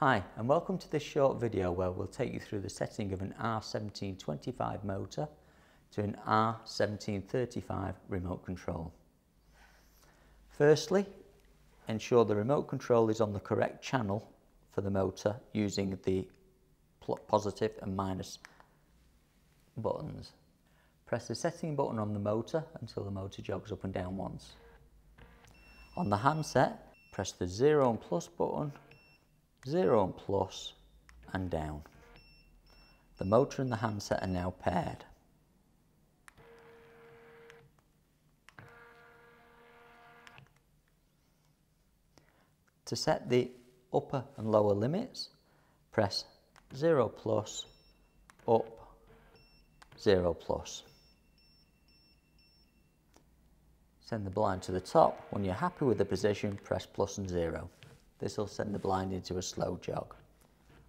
Hi and welcome to this short video where we'll take you through the setting of an R1725 motor to an R1735 remote control. Firstly, ensure the remote control is on the correct channel for the motor using the positive and minus buttons. Press the setting button on the motor until the motor jogs up and down once. On the handset, press the 0 and plus button, 0 and plus, and down. The motor and the handset are now paired. To set the upper and lower limits, press 0 plus, up, 0 plus. Send the blind to the top. When you're happy with the position, press plus and 0. This will send the blind into a slow jog.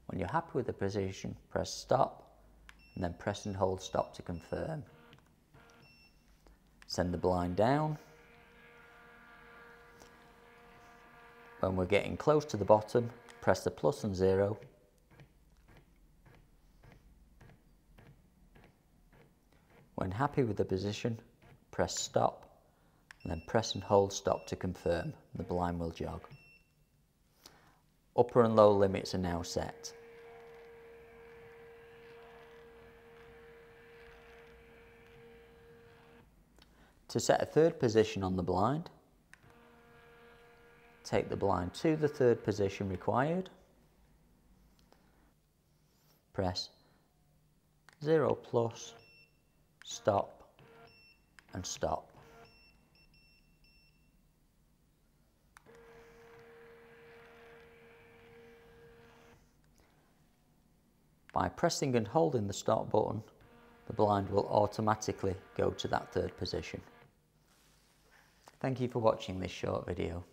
When you're happy with the position, press stop and then press and hold stop to confirm. Send the blind down. When we're getting close to the bottom, press the plus and 0. When happy with the position, press stop and then press and hold stop to confirm. The blind will jog. Upper and lower limits are now set. To set a third position on the blind, take the blind to the third position required. Press 0 plus, stop and stop. By pressing and holding the stop button, the blind will automatically go to that third position. Thank you for watching this short video.